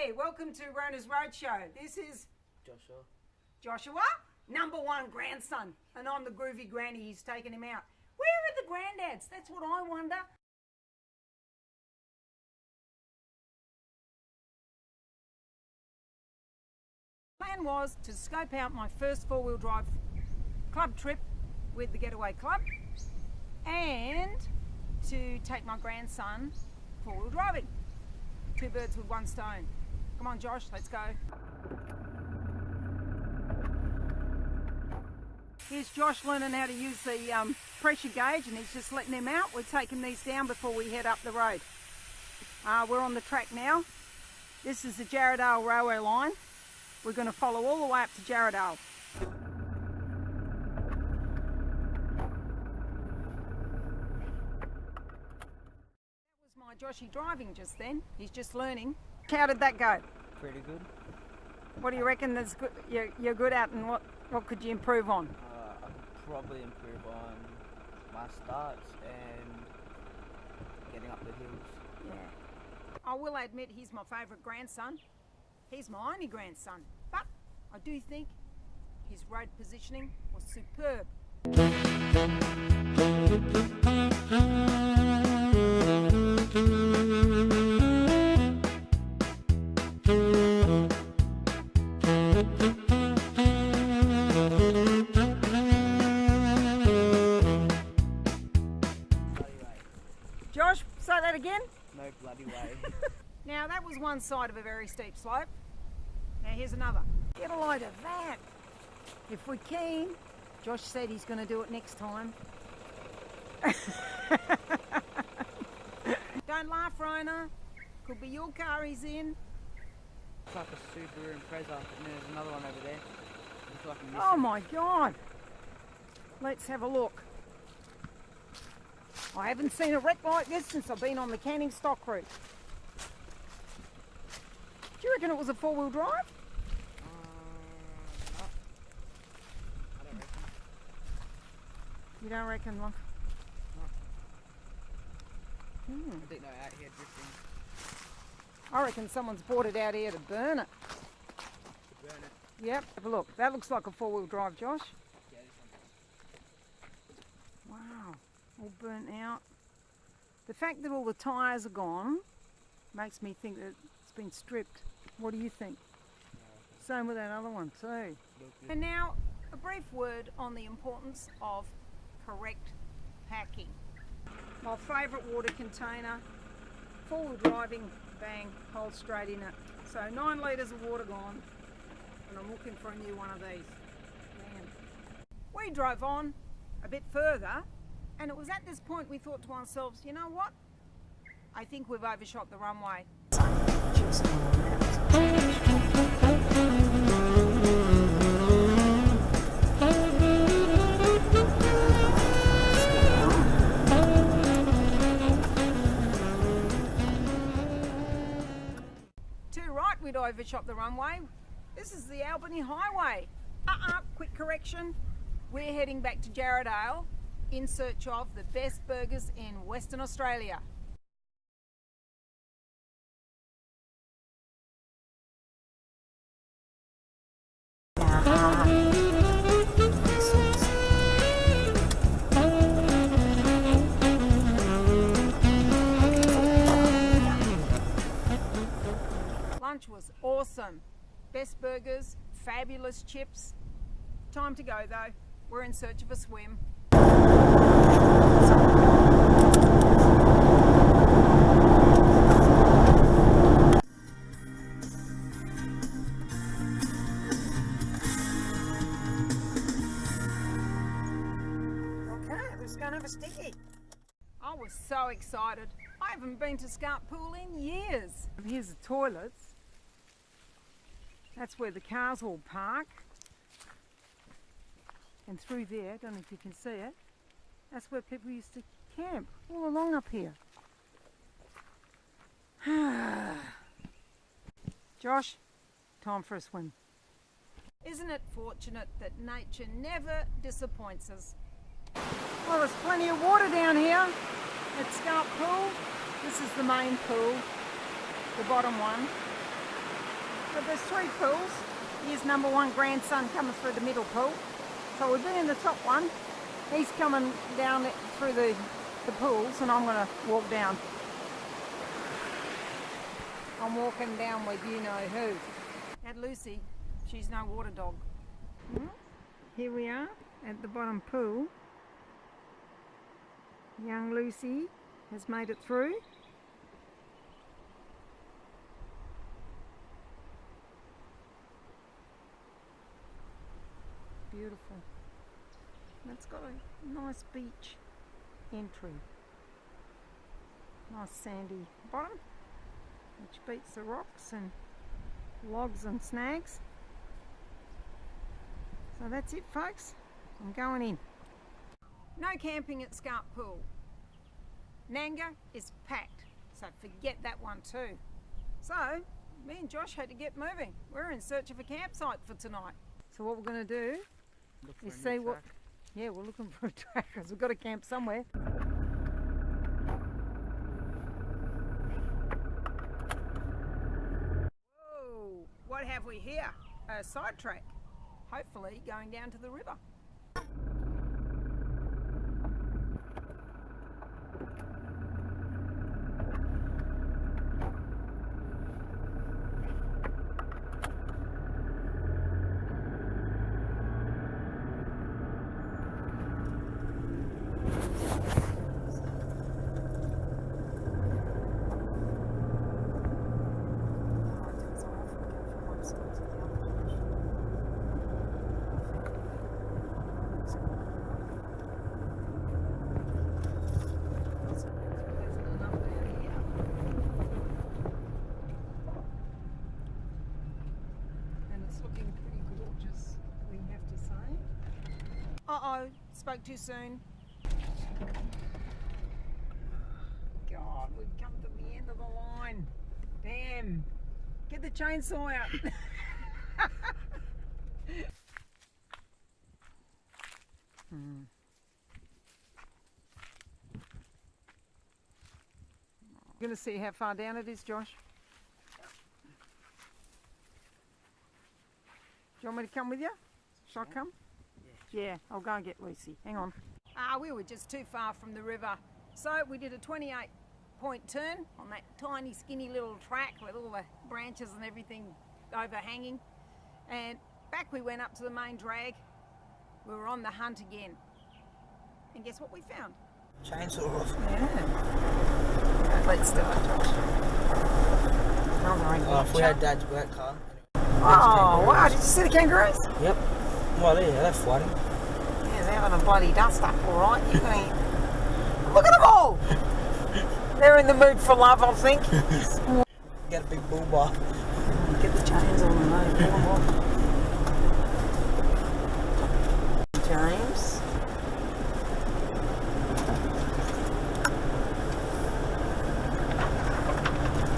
Hey, welcome to Rona's Roadshow. This is Joshua, #1 grandson, and I'm the groovy granny who's taken him out. Where are the granddads? That's what I wonder. Plan was to scope out my first four-wheel drive club trip with the Getaway Club and to take my grandson four-wheel driving. Two birds with one stone. Come on, Josh, let's go. Here's Josh learning how to use the pressure gauge, and he's just letting them out. We're taking these down before we head up the road. We're on the track now. This is the Jarrahdale railway line. We're going to follow all the way up to Jarrahdale. That was my Joshy driving just then. He's just learning. How did that go? Pretty good. What do you reckon you're good at, and what could you improve on? I could probably improve on my starts and getting up the hills. Yeah. I will admit he's my favourite grandson. He's my only grandson, but I do think his road positioning was superb. Josh, say that again? No bloody way. Now that was one side of a very steep slope. Now here's another. Get a load of that. If we're keen, Josh said he's going to do it next time. Don't laugh, Rona. Could be your car he's in. It's like a Subaru Impreza, and then there's another one over there. Looks like a Oh my God. Let's have a look. I haven't seen a wreck like this since I've been on the Canning Stock route. Do you reckon it was a four-wheel drive? No. I don't reckon. You don't reckon, look? I think they're out here drifting. I reckon someone's brought it out here to burn it. To burn it. Yep, have a look. That looks like a four-wheel drive, Josh. Yeah, this one does. Wow, all burnt out. The fact that all the tyres are gone makes me think that it's been stripped. What do you think? Same with that other one too. And now, a brief word on the importance of correct packing. My favourite water container, four-wheel driving, bang, hole straight in it. So 9 litres of water gone, and I'm looking for a new one of these. Man. We drove on a bit further, and it was at this point we thought to ourselves, you know what? I think we've overshot the runway. Too right, we'd overshot the runway. This is the Albany Highway. Quick correction. We're heading back to Jarrahdale in search of the best burgers in Western Australia. Lunch was awesome. Best burgers, fabulous chips. Time to go though. We're in search of a swim. Going to have a sticky. I was so excited. I haven't been to Scarp Pool in years. Here's the toilets. That's where the cars all park. And through there, don't know if you can see it, that's where people used to camp, all along up here. Josh, time for a swim. Isn't it fortunate that nature never disappoints us? Well, there's plenty of water down here at Scarp Pool. This is the main pool, the bottom one. but there's 3 pools. Here's number 1 grandson coming through the middle pool. So we've been in the top one. He's coming down through the pools, and I'm going to walk down. I'm walking down with you know who. At Lucy, she's no water dog. Here we are at the bottom pool. Young Lucy has made it through. Beautiful. It's got a nice beach entry. Nice sandy bottom, which beats the rocks and logs and snags. So that's it, folks. I'm going in. No camping at Scarp Pool. Nanga is packed, so forget that one too. So me and Josh had to get moving. We're in search of a campsite for tonight. So what we're going to do is see what... Yeah, we're looking for a track because we've got to camp somewhere. Whoa, what have we here? A sidetrack. Hopefully going down to the river. Uh-oh, spoke too soon. God, we've come to the end of the line. Damn. Get the chainsaw out. You're going to see how far down it is, Josh? Do you want me to come with you? Shall I come? Yeah, I'll go and get Lucy. Hang on. We were just too far from the river. So we did a 28-point turn on that tiny, skinny little track with all the branches and everything overhanging. And back we went up to the main drag. We were on the hunt again. And guess what we found? Chainsaw. Yeah. Let's do it, Josh. Oh, if we had Dad's work car. Oh, wow. Did you see the kangaroos? Yep. Well, yeah, they're fighting. Yeah, they're having a bloody dust up, all right. You can look at them all. They're in the mood for love, I think. Get a big bull bar. Get the chains on them, though. Pull them off. James.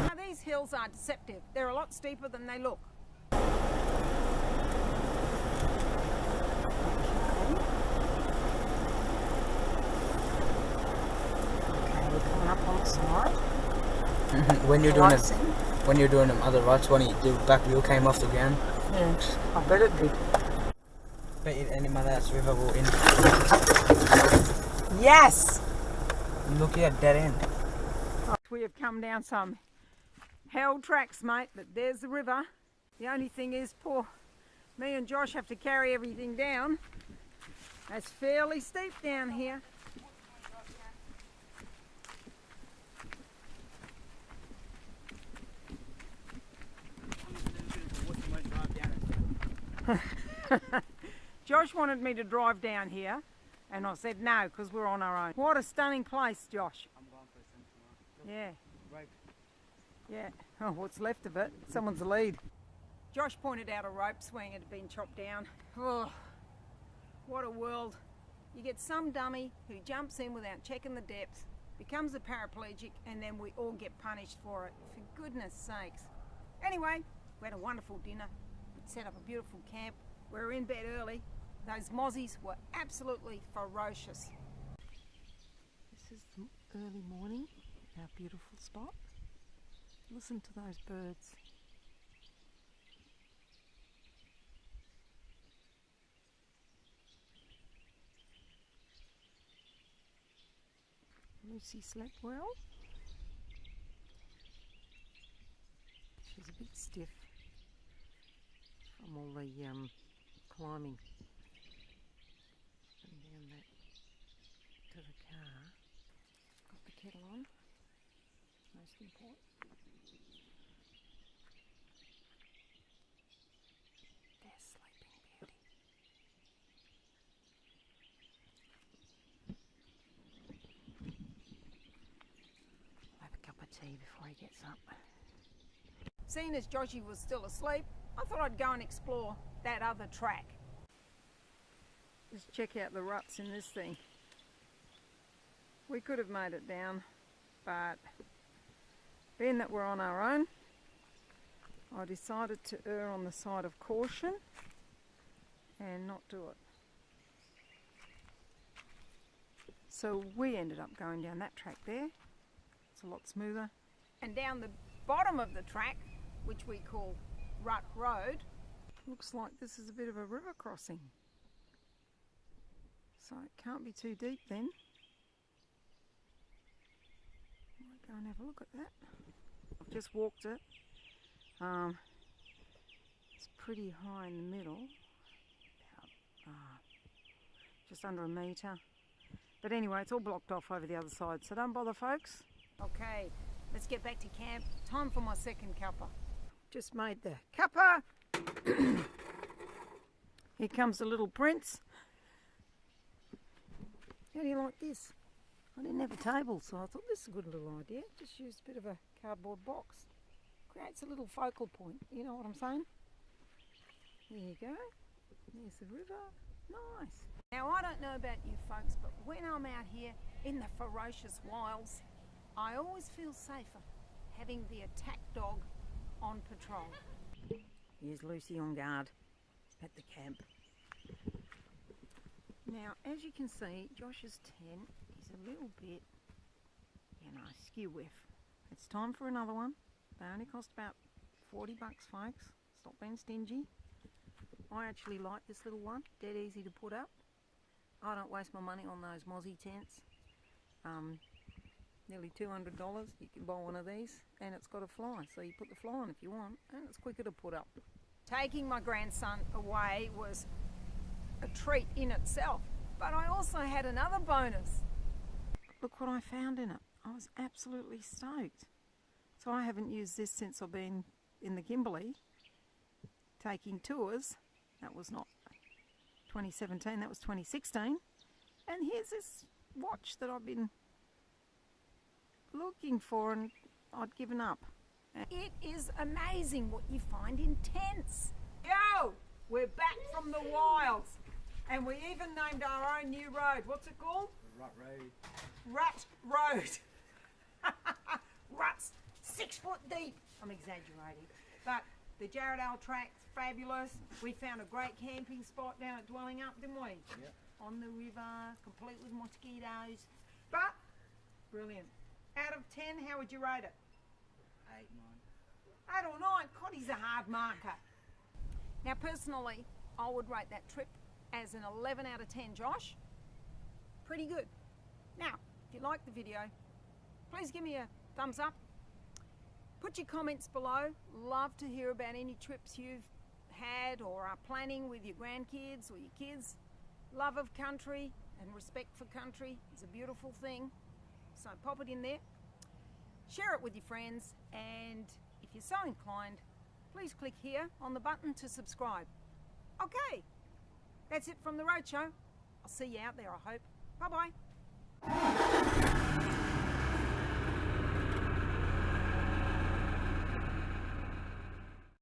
Now, these hills are deceptive. They're a lot steeper than they look. Up on the side. When you're doing them other rides, when the back wheel came off the ground. Yeah, I bet it did. Bet any mother that's river will in. Yes! Look at dead end. We have come down some hell tracks, mate, but there's the river. The only thing is, poor me and Josh have to carry everything down. It's fairly steep down here. Josh wanted me to drive down here, and I said no, because we're on our own. What a stunning place, Josh. I'm going for a swim tomorrow. Yeah. Rope. Yeah. Oh, what's left of it? Someone's lead. Josh pointed out a rope swing had been chopped down. Oh, what a world. You get some dummy who jumps in without checking the depth, becomes a paraplegic, and then we all get punished for it. For goodness sakes. Anyway, we had a wonderful dinner. Set up a beautiful camp. We were in bed early. Those mozzies were absolutely ferocious. This is the early morning, our beautiful spot. Listen to those birds. Lucy slept well. She's a bit stiff from all the climbing and down that to the car. Got the kettle on, most important. There's Sleeping Beauty. I'll have a cup of tea before he gets up. Seeing as Joshy was still asleep, I thought I'd go and explore that other track. Just check out the ruts in this thing. We could have made it down, but being that we're on our own, I decided to err on the side of caution and not do it. So we ended up going down that track there. It's a lot smoother. And down the bottom of the track, which we call Rut Road, looks like this is a bit of a river crossing. So it can't be too deep then. Might go and have a look at that. I've just walked it. It's pretty high in the middle, about just under a metre. But anyway, it's all blocked off over the other side, so don't bother, folks. Okay, let's get back to camp. Time for my second cuppa. Just made the cuppa. Here comes the little prince. How do you like this? I didn't have a table, so I thought this is a good little idea. Just use a bit of a cardboard box. Creates a little focal point, you know what I'm saying? There you go. There's the river. Nice. Now, I don't know about you folks, but when I'm out here in the ferocious wilds, I always feel safer having the attack dog on patrol. Here's Lucy on guard at the camp. Now, as you can see, Josh's tent is a little bit, skew whiff. It's time for another one. They only cost about 40 bucks, folks. Stop being stingy. I actually like this little one, dead easy to put up. I don't waste my money on those Mozzie tents. Nearly $200, you can buy one of these, and it's got a fly, so you put the fly on if you want, and it's quicker to put up. Taking my grandson away was a treat in itself, but I also had another bonus. Look what I found in it. I was absolutely stoked. So I haven't used this since I've been in the Kimberley taking tours. That was not 2017, that was 2016. And here's this watch that I've been looking for and I'd given up. It is amazing what you find in tents. Yo, we're back from the wilds and we even named our own new road. What's it called? Rut Road. Rut Road. Ruts 6 foot deep. I'm exaggerating, but the Jarrahdale track's fabulous. We found a great camping spot down at Dwelling Up, didn't we? Yep. On the river, complete with mosquitoes, but brilliant. Out of 10, how would you rate it? 8, 9. 8 or 9. God, he's a hard marker. Now, personally, I would rate that trip as an 11 out of 10, Josh. Pretty good. Now, if you like the video, please give me a thumbs up. Put your comments below. Love to hear about any trips you've had or are planning with your grandkids or your kids. Love of country and respect for country is a beautiful thing. So pop it in there. Share it with your friends, and if you're so inclined, please click here on the button to subscribe. Okay, that's it from the Roadshow. I'll see you out there, I hope. Bye-bye.